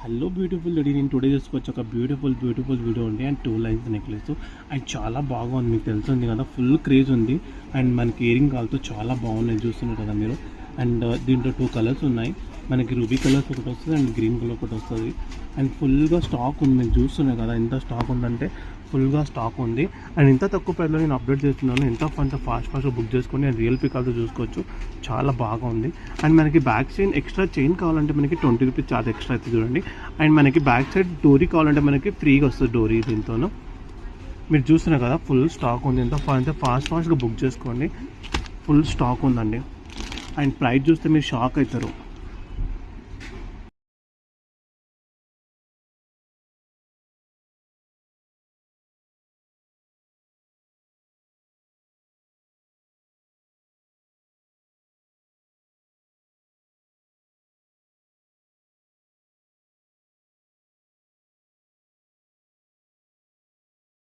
Hello beautiful lady, నేను today చూసుకోవచ్చు ఒక బ్యూటిఫుల్ వీడియో ఉంది. అండ్ 2 లైన్స్ నెక్లెస్ అండ్ చాలా బాగుంది. మీకు తెలిసింది కదా, ఫుల్ క్రేజ్ ఉంది. అండ్ మనకి ఇయరింగ్ కాల్తో చాలా బాగున్నాయి, చూస్తున్నారు కదా మీరు. అండ్ దీంట్లో 2 కలర్స్ ఉన్నాయి. మనకి రూబీ కలర్స్ ఒకటి వస్తుంది అండ్ గ్రీన్ కలర్ ఒకటి వస్తుంది. అండ్ ఫుల్గా స్టాక్ ఉంది, మీరు చూస్తున్నారు కదా ఎంత స్టాక్ ఉందంటే ఫుల్గా స్టాక్ ఉంది. అండ్ ఇంత తక్కువ ప్రైస్లో నేను అప్డేట్ చేస్తున్నాను. ఎంత ఫాస్ట్గా బుక్ చేసుకొని అండ్ రియల్ పికాల్తో చూసుకోవచ్చు, చాలా బాగా ఉంది. అండ్ మనకి బ్యాక్ చైన్ ఎక్స్ట్రా చైన్ కావాలంటే మనకి 20 రూపీస్ ఛార్జ్ ఎక్స్ట్రా అవుతుంది చూడండి. అండ్ మనకి బ్యాక్ సైడ్ డోరీ కావాలంటే మనకి ఫ్రీగా వస్తుంది డోరీ. దీంతోనూ మీరు చూస్తున్నారు కదా ఫుల్ స్టాక్ ఉంది. ఎంత ఫాస్ట్గా బుక్ చేసుకోండి, ఫుల్ స్టాక్ ఉందండి. అండ్ ప్రైస్ చూస్తే మీరు షాక్ అవుతారు.